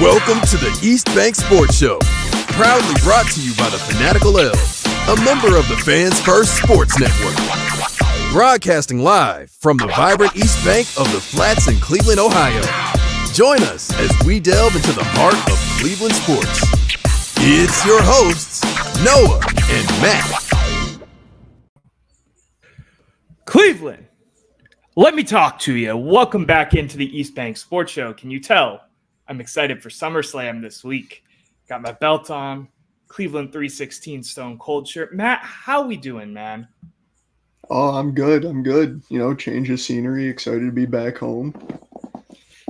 Welcome to the East Bank Sports Show, proudly brought to you by the Fanatical Elves, a member of the Fans First Sports Network. Broadcasting live from the vibrant East Bank of the Flats in Cleveland, Ohio. Join us as we delve into the heart of Cleveland sports. It's your hosts, Noah and Matt. Cleveland, let me talk to you. Welcome back into the East Bank Sports Show. Can you tell I'm excited for SummerSlam this week? Got my belt on, Cleveland 316 Stone Cold shirt. Matt, how we doing, man? Oh, I'm good. You know, change of scenery. Excited to be back home.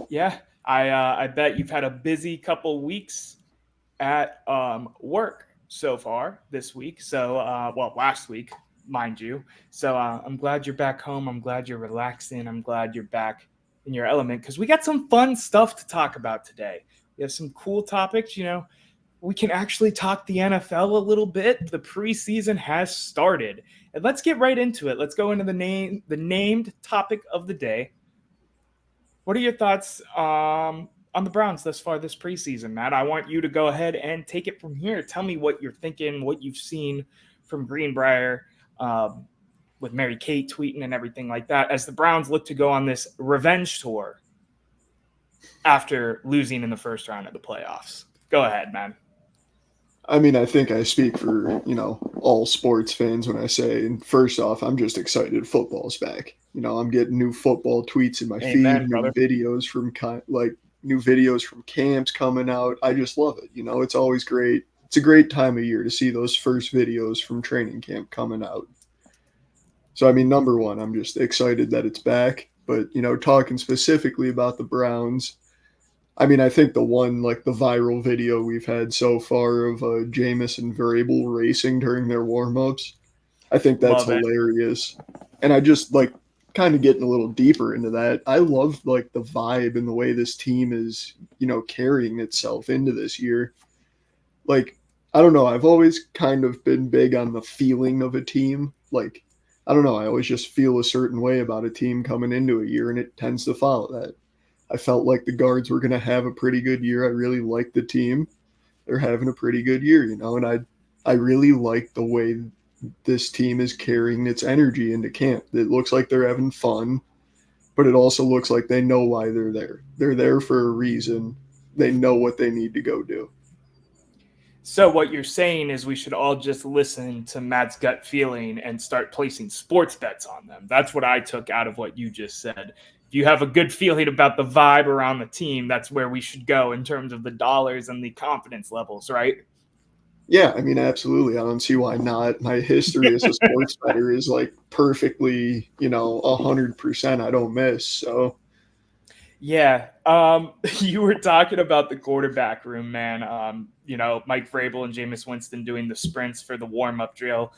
Yeah, I bet you've had a busy couple weeks at work so far this week. So, last week, mind you. So I'm glad you're back home. I'm glad you're relaxing. I'm glad you're back in your element because we got some fun stuff to talk about today. We have some cool topics. You know, we can actually talk the NFL a little bit. The preseason has started. And let's get right into it. Let's go into the named topic of the day. What are your thoughts on the Browns thus far this preseason, Matt? I want you to go ahead and take it from here. Tell me what you're thinking, what you've seen from Greenbrier with Mary Kate tweeting and everything like that as the Browns look to go on this revenge tour after losing in the first round of the playoffs. Go ahead, man. I mean, I think I speak for, you know, all sports fans when I say, and first off, I'm just excited football's back. You know, I'm getting new football tweets in my feed, new videos from camps coming out. I just love it. You know, it's always great. It's a great time of year to see those first videos from training camp coming out. So, I mean, number one, I'm just excited that it's back. But, you know, talking specifically about the Browns, I mean, I think the viral video we've had so far of Jameis and Vrabel racing during their warm-ups, I think that's hilarious. And I just, kind of getting a little deeper into that, I love, the vibe and the way this team is, you know, carrying itself into this year. I don't know, I've always kind of been big on the feeling of a team. I don't know, I always just feel a certain way about a team coming into a year, and it tends to follow that. I felt like the Guards were going to have a pretty good year. I really like the team. They're having a pretty good year, you know, and I really like the way this team is carrying its energy into camp. It looks like they're having fun, but it also looks like they know why they're there. They're there for a reason. They know what they need to go do. So what you're saying is we should all just listen to Matt's gut feeling and start placing sports bets on them. That's what I took out of what you just said. If you have a good feeling about the vibe around the team, that's where we should go in terms of the dollars and the confidence levels, right? Yeah, I mean, absolutely. I don't see why not. My history as a sports bettor is perfectly, 100%. I don't miss. So, yeah. You were talking about the quarterback room, man. Mike Vrabel and Jameis Winston doing the sprints for the warm-up drill.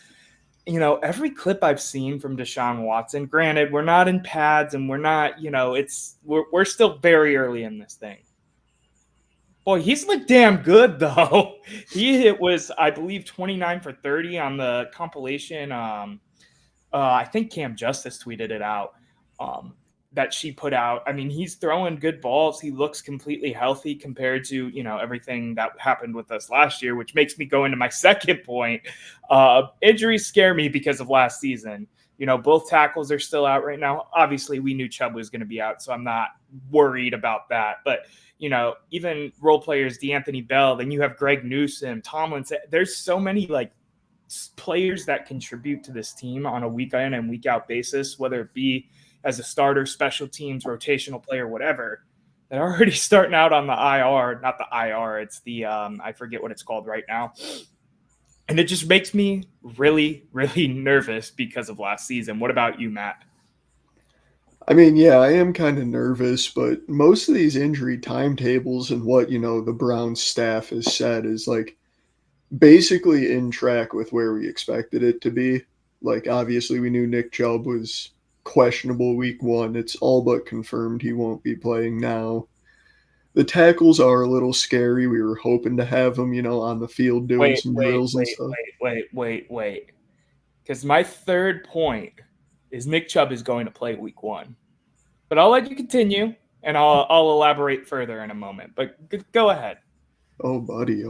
You know, every clip I've seen from Deshaun Watson, granted, we're not in pads and we're not, we're still very early in this thing. Boy, he's looked damn good, though. It was, I believe, 29 for 30 on the compilation. I think Cam Justice tweeted it out that she put out. I mean, he's throwing good balls. He looks completely healthy compared to, everything that happened with us last year, which makes me go into my second point. Injuries scare me because of last season. You know, both tackles are still out right now. Obviously, we knew Chubb was going to be out, so I'm not worried about that. But even role players, D'Anthony Bell, then you have Greg Newsome, Tomlinson. There's so many players that contribute to this team on a week in and week out basis, whether it be as a starter, special teams, rotational player, whatever. They're already starting out on the IR, not the IR. It's the, I forget what it's called right now. And it just makes me really, really nervous because of last season. What about you, Matt? I mean, yeah, I am kind of nervous, but most of these injury timetables and what, the Browns staff has said is basically in track with where we expected it to be. Obviously we knew Nick Chubb was questionable week 1. It's all but confirmed he won't be playing now. The tackles are a little scary. We were hoping to have them, on the field doing some drills and stuff. Wait. Because my third point is Nick Chubb is going to play week 1. But I'll let you continue, and I'll elaborate further in a moment. But go ahead. Oh, buddy.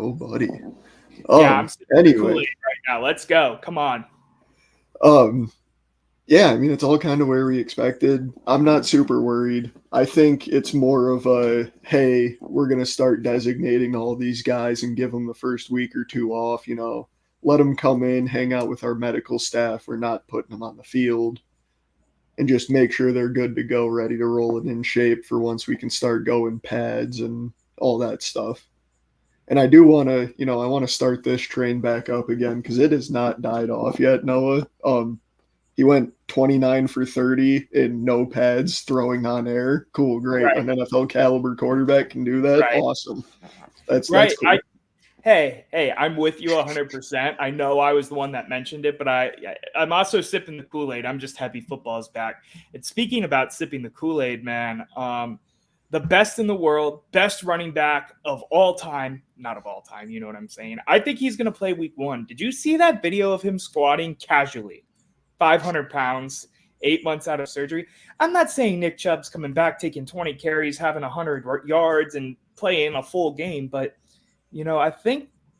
Yeah, I'm sipping the Anyway, Kool-Aid right now. Let's go. Come on. Yeah, I mean, it's all kind of where we expected. I'm not super worried. I think it's more of a, hey, we're going to start designating all these guys and give them the first week or two off, let them come in, hang out with our medical staff. We're not putting them on the field, and just make sure they're good to go, ready to roll and in shape for once we can start going pads and all that stuff. And I do want to, I want to start this train back up again because it has not died off yet, Noah. He went 29 for 30 in no pads, throwing on air. Cool, great. Right. An NFL caliber quarterback can do that. Right. Awesome. That's right. That's cool. Hey, I'm with you 100%. I know I was the one that mentioned it, but I'm also sipping the Kool-Aid. I'm just happy football's back. And speaking about sipping the Kool-Aid, man, the best in the world, best running back of all time. Not of all time, you know what I'm saying? I think he's going to play week 1. Did you see that video of him squatting casually? 500 pounds, 8 months out of surgery. I'm not saying Nick Chubb's coming back, taking 20 carries, having 100 yards, and playing a full game, but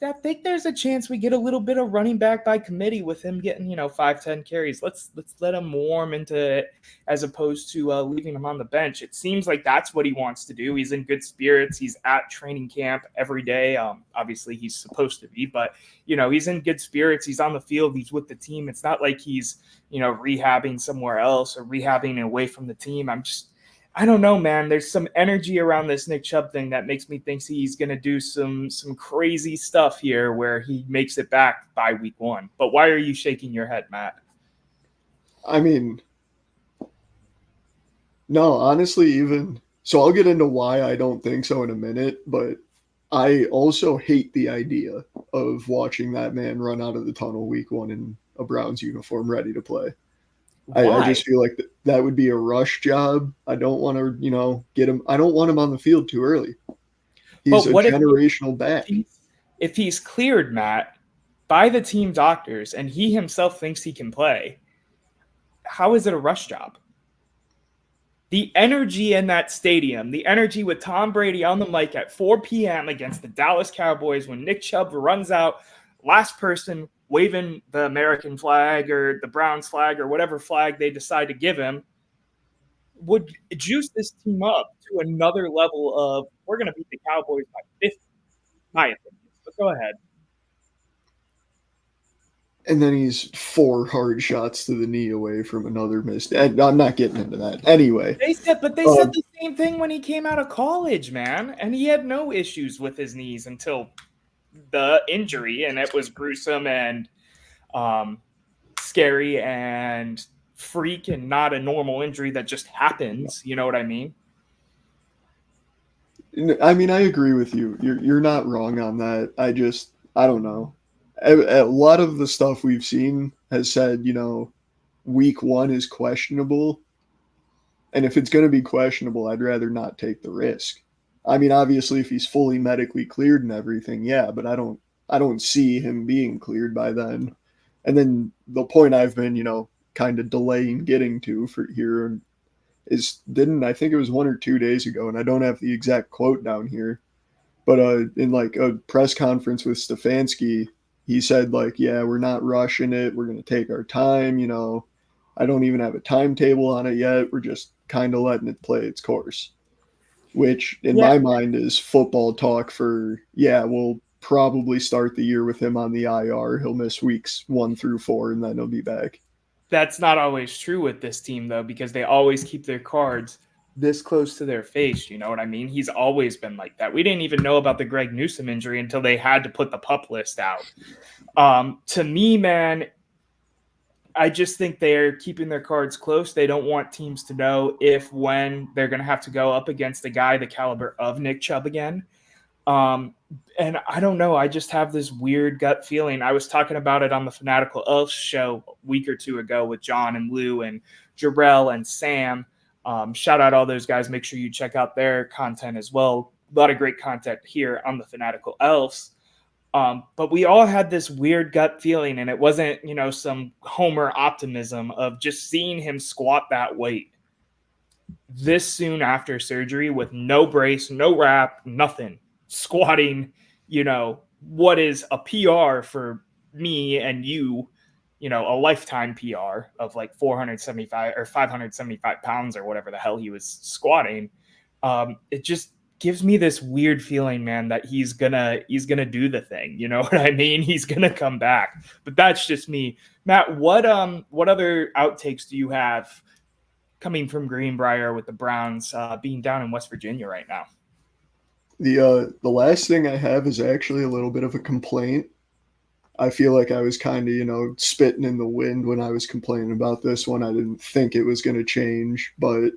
I think there's a chance we get a little bit of running back by committee with him getting 5-10 carries. Let's let him warm into it as opposed to leaving him on the bench. It seems like that's what he wants to do. He's in good spirits. He's at training camp every day. Obviously he's supposed to be, but he's in good spirits. He's on the field. He's with the team. It's not like he's rehabbing somewhere else or rehabbing away from the team. I don't know, man. There's some energy around this Nick Chubb thing that makes me think he's going to do some crazy stuff here where he makes it back by week 1. But why are you shaking your head, Matt? I mean, no, honestly, so I'll get into why I don't think so in a minute, but I also hate the idea of watching that man run out of the tunnel week 1 in a Browns uniform ready to play. I just feel like that would be a rush job. I don't want to, get him. I don't want him on the field too early. He's a generational back. If he's cleared, Matt, by the team doctors and he himself thinks he can play, how is it a rush job? The energy in that stadium, the energy with Tom Brady on the mic at 4 p.m. against the Dallas Cowboys when Nick Chubb runs out, last person waving the American flag or the Browns flag or whatever flag they decide to give him, would juice this team up to another level of, we're going to beat the Cowboys by 50, my opinion. But go ahead. And then he's 4 hard shots to the knee away from another miss. And I'm not getting into that. Anyway. They said the same thing when he came out of college, man. And he had no issues with his knees until the injury, and it was gruesome and scary and freak and not a normal injury that just happens. You know what I mean? I mean, I agree with you. You're not wrong on that. I don't know. A lot of the stuff we've seen has said, week 1 is questionable. And if it's going to be questionable, I'd rather not take the risk. I mean, obviously, if he's fully medically cleared and everything, yeah, but I don't see him being cleared by then. And then the point I've been, kind of delaying getting to for here is I think it was 1 or 2 days ago, and I don't have the exact quote down here, but in like a press conference with Stefanski, he said yeah, we're not rushing it. We're going to take our time. I don't even have a timetable on it yet. We're just kind of letting it play its course. Which in my mind is football talk for, we'll probably start the year with him on the IR. He'll miss weeks 1 through 4, and then he'll be back. That's not always true with this team, though, because they always keep their cards this close to their face. You know what I mean? He's always been like that. We didn't even know about the Greg Newsome injury until they had to put the PUP list out. To me, man, I just think they're keeping their cards close. They don't want teams to know when they're going to have to go up against a guy the caliber of Nick Chubb again. And I don't know. I just have this weird gut feeling. I was talking about it on the Fanatical Elf show a week or 2 ago with John and Lou and Jarrell and Sam. Shout out all those guys. Make sure you check out their content as well. A lot of great content here on the Fanatical Elves. But we all had this weird gut feeling, and it wasn't, some Homer optimism of just seeing him squat that weight this soon after surgery with no brace, no wrap, nothing, squatting, what is a PR for me and you, a lifetime PR of like 475 or 575 pounds or whatever the hell he was squatting. It just gives me this weird feeling, man, that he's gonna do the thing. You know what I mean? He's gonna come back. But that's just me. Matt, what other outtakes do you have coming from Greenbrier with the Browns being down in West Virginia right now? The last thing I have is actually a little bit of a complaint. I feel like I was kind of, spitting in the wind when I was complaining about this one. I didn't think it was going to change, but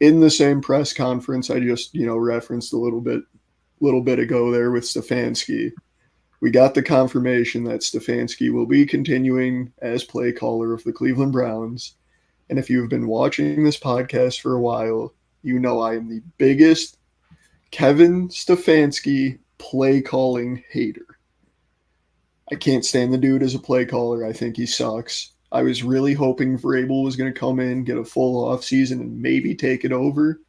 in the same press conference I just, referenced a little bit ago there with Stefanski, we got the confirmation that Stefanski will be continuing as play caller of the Cleveland Browns. And if you've been watching this podcast for a while, you know I am the biggest Kevin Stefanski play calling hater. I can't stand the dude as a play caller. I think he sucks. I was really hoping Vrabel was going to come in, get a full offseason, and maybe take it over.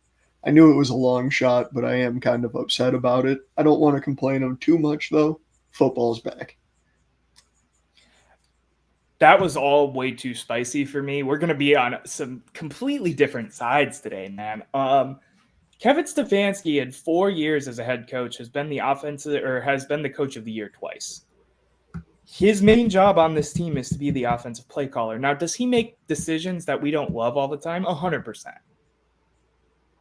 I knew it was a long shot, but I am kind of upset about it. I don't want to complain of too much, though. Football's back. That was all way too spicy for me. We're going to be on some completely different sides today, man. Kevin Stefanski in 4 years as a head coach has been the coach of the year twice. His main job on this team is to be the offensive play caller. Now, does he make decisions that we don't love all the time? 100%.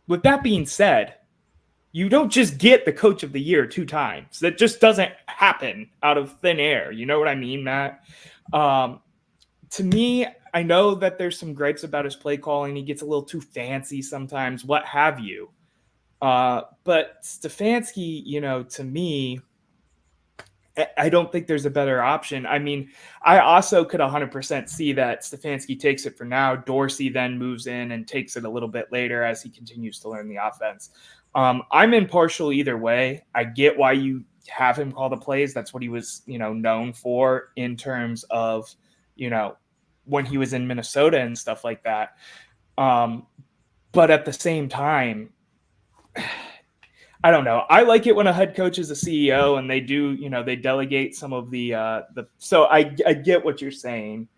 With that being said, you don't just get the coach of the year 2 times. That just doesn't happen out of thin air. You know what I mean, Matt? To me, I know that there's some gripes about his play calling. He gets a little too fancy sometimes, what have you. But Stefanski, to me, I don't think there's a better option. I mean, I also could 100% see that Stefanski takes it for now. Dorsey then moves in and takes it a little bit later as he continues to learn the offense. I'm impartial either way. I get why you have him call the plays. That's what he was, known for in terms of, when he was in Minnesota and stuff like that. But at the same time, I don't know. I like it when a head coach is a CEO and they do, they delegate some of so I get what you're saying,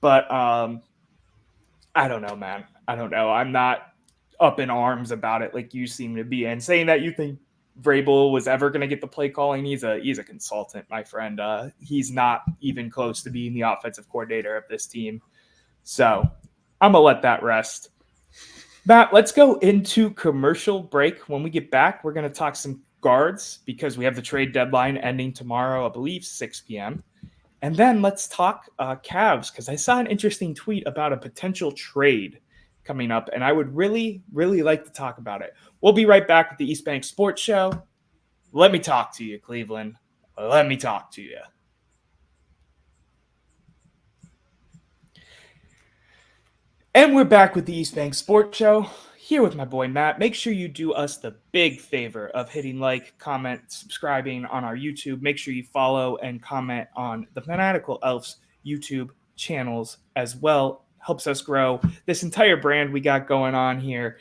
but I don't know, man. I don't know. I'm not up in arms about it like you seem to be, and saying that you think Vrabel was ever going to get the play calling. He's a consultant, my friend. He's not even close to being the offensive coordinator of this team. So I'm going to let that rest. Matt, let's go into commercial break. When we get back, we're going to talk some guards because we have the trade deadline ending tomorrow, I believe 6 p.m. And then let's talk Cavs, because I saw an interesting tweet about a potential trade coming up, and I would really, really like to talk about it. We'll be right back with the East Bank Sports Show. Let me talk to you, Cleveland. Let me talk to you. And we're back with the East Bank Sports Show, here with my boy Matt. Make sure you do us the big favor of hitting like, comment, subscribing on our YouTube. Make sure you follow and comment on the Fanatical Elves YouTube channels as well. Helps us grow this entire brand we got going on here,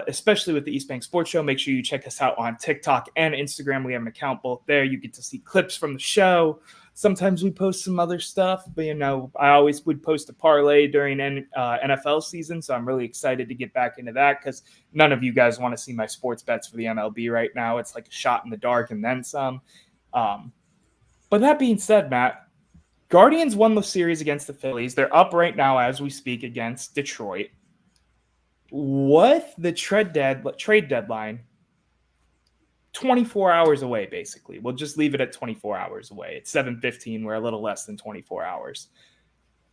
especially with the East Bank Sports Show. Make sure you check us out on TikTok and Instagram. We have an account both there. You get to see clips from the show. Sometimes we post some other stuff, but, I always would post a parlay during NFL season, so I'm really excited to get back into that because none of you guys want to see my sports bets for the MLB right now. It's like a shot in the dark and then some. But that being said, Matt, Guardians won the series against the Phillies. They're up right now as we speak against Detroit. With the trade deadline 24 hours away, basically. We'll just leave it at 24 hours away. It's 7:15. We're a little less than 24 hours.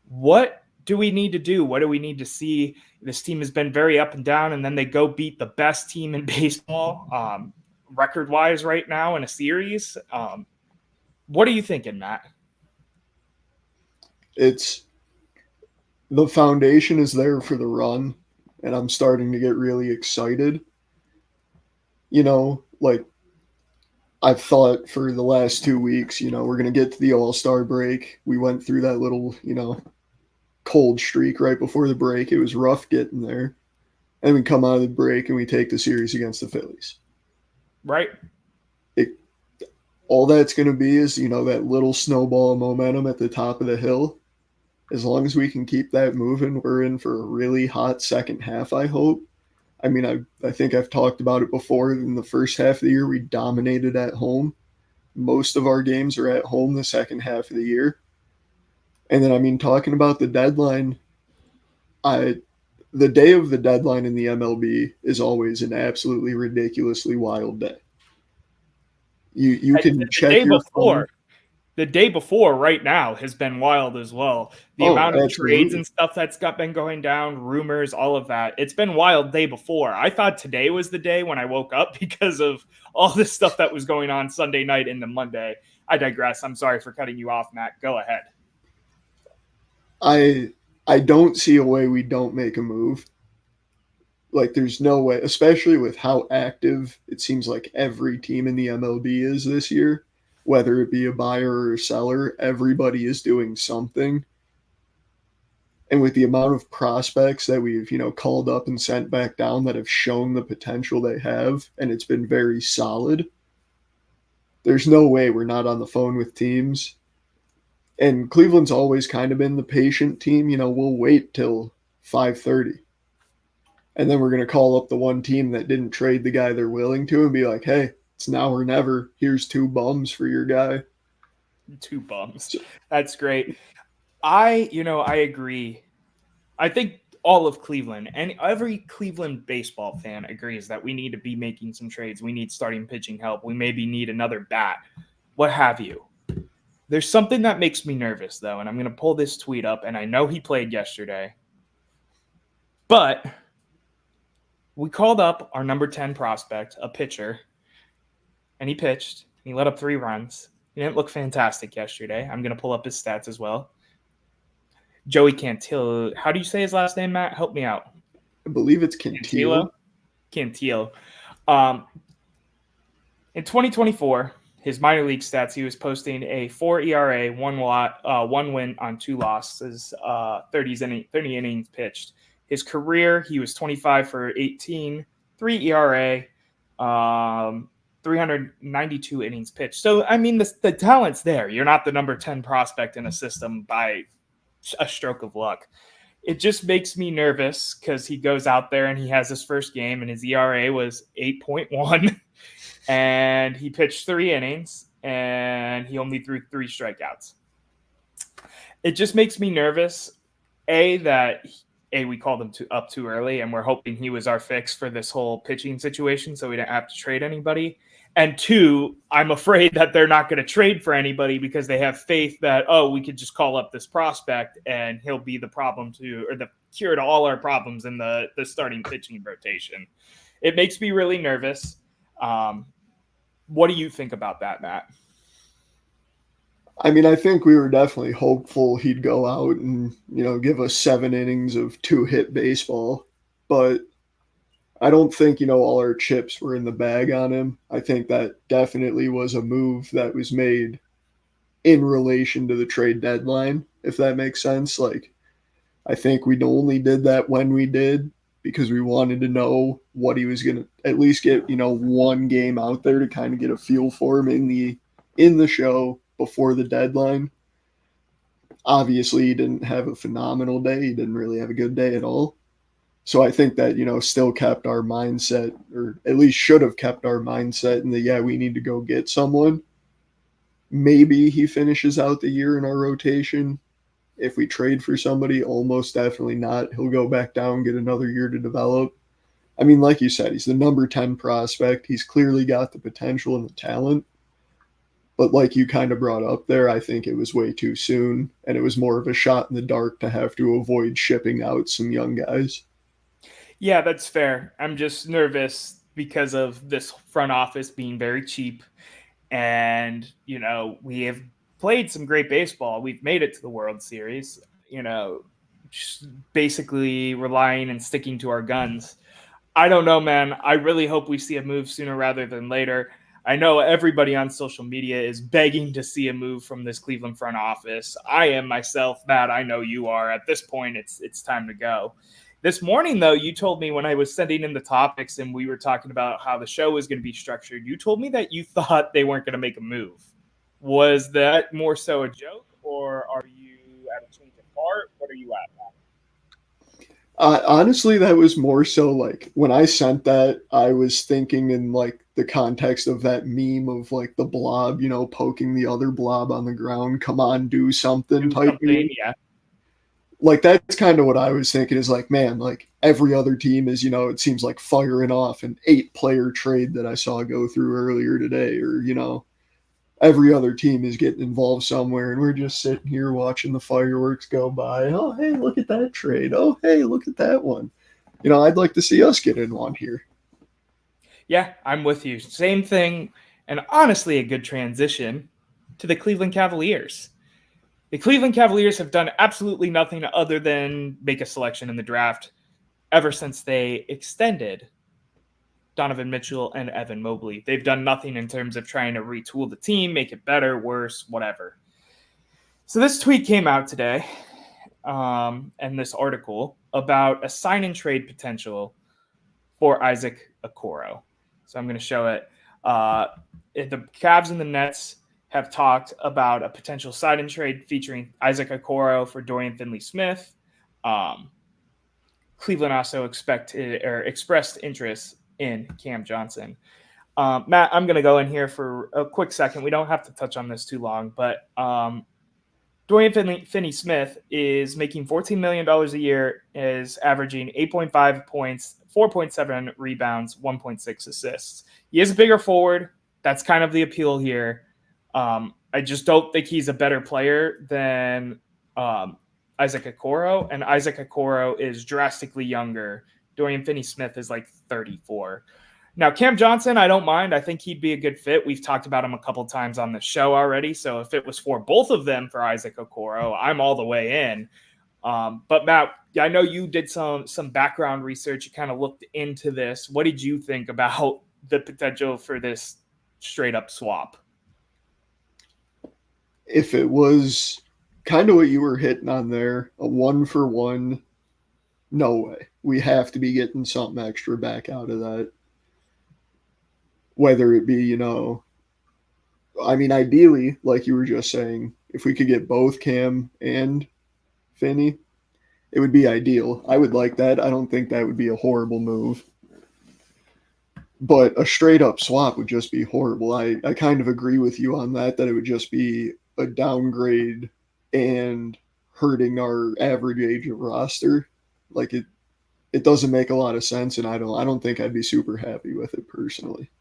What do we need to do? What do we need to see? This team has been very up and down, and then they go beat the best team in baseball, record-wise right now in a series. What are you thinking, Matt? The foundation is there for the run, and I'm starting to get really excited. I've thought for the last 2 weeks, we're going to get to the All-Star break. We went through that little, cold streak right before the break. It was rough getting there. and we come out of the break and we take the series against the Phillies. Right. All that's going to be is, that little snowball of momentum at the top of the hill. As long as we can keep that moving, we're in for a really hot second half, I hope. I mean, I think I've talked about it before. In the first half of the year, we dominated at home. Most of our games are at home the second half of the year. And then, talking about the deadline, the day of the deadline in the MLB is always an absolutely ridiculously wild day. You can check your phone. The day before right now has been wild as well. The amount of trades and stuff that's been going down, rumors, all of that. It's been wild day before. I thought today was the day when I woke up because of all this stuff that was going on Sunday night into Monday. I digress. I'm sorry for cutting you off, Matt. Go ahead. I don't see a way we don't make a move. Like, there's no way, especially with how active it seems like every team in the MLB is this year. Whether it be a buyer or a seller, everybody is doing something. And with the amount of prospects that we've, called up and sent back down that have shown the potential they have, and it's been very solid, there's no way we're not on the phone with teams. And Cleveland's always kind of been the patient team. We'll wait till 5:30. And then we're going to call up the one team that didn't trade the guy they're willing to and be like, hey, it's now or never. Here's 2 bums for your guy. 2 bums. That's great. I agree. I think all of Cleveland and every Cleveland baseball fan agrees that we need to be making some trades. We need starting pitching help. We maybe need another bat, what have you. There's something that makes me nervous, though, and I'm going to pull this tweet up, and I know he played yesterday. But we called up our number 10 prospect, a pitcher, and he pitched. He let up 3 runs. He didn't look fantastic yesterday. I'm going to pull up his stats as well. Joey Cantillo. How do you say his last name, Matt? Help me out. I believe it's Cantillo. Cantillo. In 2024, his minor league stats, he was posting a 4 ERA, 1 win on 2 losses, 30 innings pitched. His career, he was 25 for 18, 3 ERA, 392 innings pitched. So, the talent's there. You're not the number 10 prospect in a system by a stroke of luck. It just makes me nervous because he goes out there and he has his first game and his ERA was 8.1 and he pitched 3 innings and he only threw 3 strikeouts. It just makes me nervous, that we called him up too early and we're hoping he was our fix for this whole pitching situation so we didn't have to trade anybody. And 2, I'm afraid that they're not going to trade for anybody because they have faith that, we could just call up this prospect and he'll be the the cure to all our problems in the starting pitching rotation. It makes me really nervous. What do you think about that, Matt? I think we were definitely hopeful he'd go out and, give us 7 innings of 2-hit baseball. But I don't think, all our chips were in the bag on him. I think that definitely was a move that was made in relation to the trade deadline, if that makes sense. Like, I think we only did that when we did because we wanted to know what he was going to at least get, 1 game out there to kind of get a feel for him in the show before the deadline. Obviously, he didn't have a phenomenal day. He didn't really have a good day at all. So I think that, still kept our mindset, or at least should have kept our mindset in we need to go get someone. Maybe he finishes out the year in our rotation. If we trade for somebody, almost definitely not. He'll go back down, get another year to develop. Like you said, he's the number 10 prospect. He's clearly got the potential and the talent. But like you kind of brought up there, I think it was way too soon, and it was more of a shot in the dark to have to avoid shipping out some young guys. Yeah, that's fair. I'm just nervous because of this front office being very cheap. And, we have played some great baseball. We've made it to the World Series, just basically relying and sticking to our guns. I don't know, man. I really hope we see a move sooner rather than later. I know everybody on social media is begging to see a move from this Cleveland front office. I am myself, Matt. I know you are. At this point, it's time to go. This morning, though, you told me when I was sending in the topics and we were talking about how the show was going to be structured, you told me that you thought they weren't going to make a move. Was that more so a joke, or are you at a change of heart? What are you at now? Honestly, that was more so like when I sent that, I was thinking in like the context of that meme of like the blob, poking the other blob on the ground. Come on, do something type meme. Yeah. Like that's kind of what I was thinking is like, man, like every other team is, it seems like firing off an 8-player trade that I saw go through earlier today, or, every other team is getting involved somewhere, and we're just sitting here watching the fireworks go by. Oh, hey, look at that trade. Oh, hey, look at that one. I'd like to see us get in one here. Yeah, I'm with you. Same thing, and honestly, a good transition to the Cleveland Cavaliers. The Cleveland Cavaliers have done absolutely nothing other than make a selection in the draft ever since they extended Donovan Mitchell and Evan Mobley. They've done nothing in terms of trying to retool the team, make it better, worse, whatever. So this tweet came out today, and this article about a sign and trade potential for Isaac Okoro. So I'm going to show it. The Cavs and the Nets have talked about a potential sign and trade featuring Isaac Okoro for Dorian Finney-Smith. Cleveland also expressed interest in Cam Johnson. Matt, I'm going to go in here for a quick second. We don't have to touch on this too long, but Dorian Finney-Smith is making $14 million a year, is averaging 8.5 points, 4.7 rebounds, 1.6 assists. He is a bigger forward. That's kind of the appeal here. I just don't think he's a better player than Isaac Okoro, and Isaac Okoro is drastically younger. Dorian Finney-Smith is like 34. Now, Cam Johnson, I don't mind. I think he'd be a good fit. We've talked about him a couple times on the show already. So if it was for both of them for Isaac Okoro, I'm all the way in. But Matt, I know you did some background research. You kind of looked into this. What did you think about the potential for this straight up swap? If it was kind of what you were hitting on there, a 1-for-1, no way. We have to be getting something extra back out of that. Whether it be, ideally, like you were just saying, if we could get both Cam and Finney, it would be ideal. I would like that. I don't think that would be a horrible move. But a straight up swap would just be horrible. I kind of agree with you on that it would just be a downgrade and hurting our average age of roster. Like it doesn't make a lot of sense, and I don't think I'd be super happy with it personally.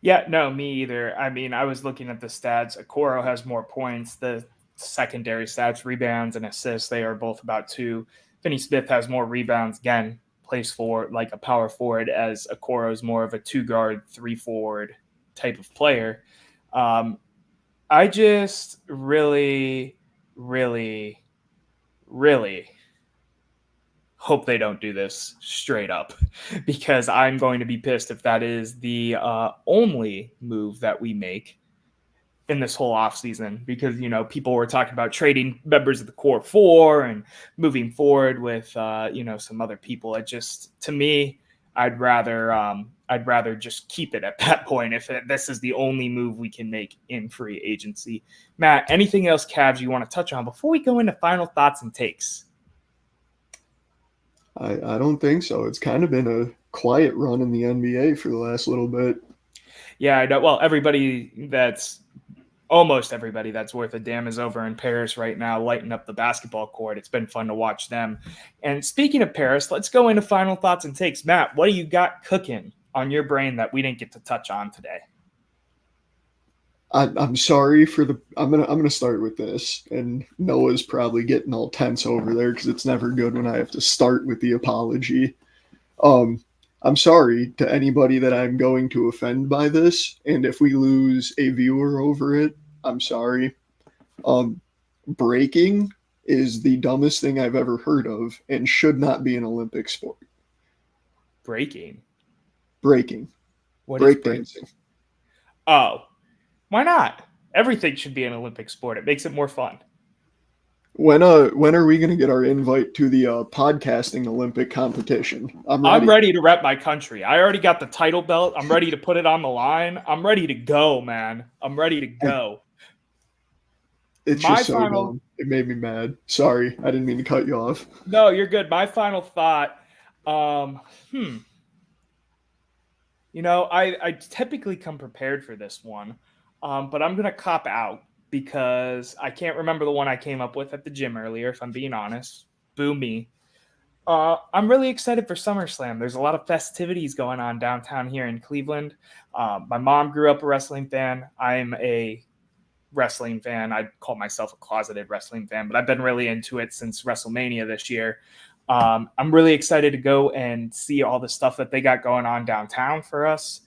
Yeah, no, me either. I mean, I was looking at the stats. Okoro has more points. The secondary stats, rebounds and assists, they are both about 2. Finney-Smith has more rebounds. Again, plays for like a power forward, as Okoro is more of a 2-guard, 3-forward type of player. I just really, really, really hope they don't do this straight up, because I'm going to be pissed if that is the only move that we make in this whole offseason, because, people were talking about trading members of the core 4 and moving forward with, some other people. It just, to me, I'd rather just keep it at that point if this is the only move we can make in free agency. Matt, anything else, Cavs, you want to touch on before we go into final thoughts and takes? I don't think so. It's kind of been a quiet run in the NBA for the last little bit. Yeah, I know. Well, almost everybody that's worth a damn is over in Paris right now, lighting up the basketball court. It's been fun to watch them. And speaking of Paris, let's go into final thoughts and takes. Matt, what do you got cooking on your brain that we didn't get to touch on today? I'm sorry for I'm gonna start with this, and Noah's probably getting all tense over there because it's never good when I have to start with the apology. I'm sorry to anybody that I'm going to offend by this, and if we lose a viewer over it, I'm sorry. Breaking is the dumbest thing I've ever heard of and should not be an Olympic sport. Breaking. What breakdancing. Oh, why not? Everything should be an Olympic sport. It makes it more fun. When are we gonna get our invite to the podcasting Olympic competition? I'm ready to rep my country. I already got the title belt. I'm ready to put it on the line. I'm ready to go, man. I'm ready to go. It's just so dumb. It made me mad. Sorry, I didn't mean to cut you off. No, you're good. My final thought. You know, I typically come prepared for this one, but I'm gonna cop out because I can't remember the one I came up with at the gym earlier. If I'm being honest, boo me. I'm really excited for SummerSlam. There's a lot of festivities going on downtown here in Cleveland. My mom grew up a wrestling fan. I'm a wrestling fan. I call myself a closeted wrestling fan, but I've been really into it since WrestleMania this year. I'm really excited to go and see all the stuff that they got going on downtown for us.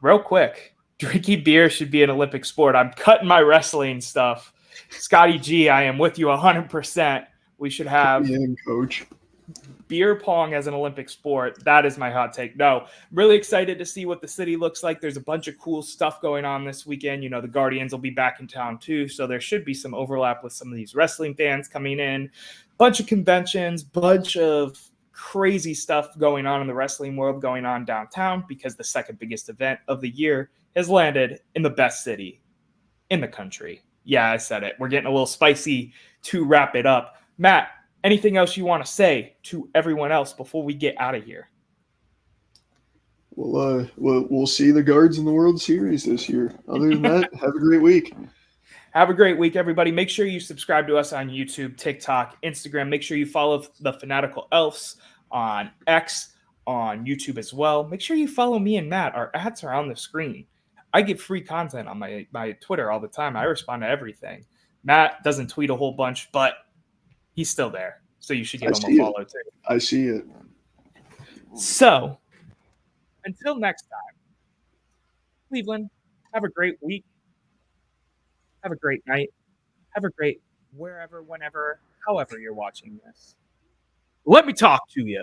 Real quick, drinking beer should be an Olympic sport. I'm cutting my wrestling stuff. Scotty G, I am with you 100%. We should have coach. Beer pong as an Olympic sport. That is my hot take. No, really excited to see what the city looks like. There's a bunch of cool stuff going on this weekend. You know, the Guardians will be back in town too, so there should be some overlap with some of these wrestling fans coming in. Bunch of conventions, bunch of crazy stuff going on in the wrestling world going on downtown because the second biggest event of the year has landed in the best city in the country. Yeah, I said it. We're getting a little spicy to wrap it up. Matt, anything else you want to say to everyone else before we get out of here? We'll see the Guards in the World Series this year. Other than that, have a great week. Have a great week, everybody. Make sure you subscribe to us on YouTube, TikTok, Instagram. Make sure you follow the Fanatical Elves on X, on YouTube as well. Make sure you follow me and Matt. Our ads are on the screen. I get free content on my Twitter all the time. I respond to everything. Matt doesn't tweet a whole bunch, but he's still there. So you should give him a follow too. I see it. So until next time, Cleveland, have a great week. Have a great night. Have a great wherever, whenever, however you're watching this. Let me talk to you.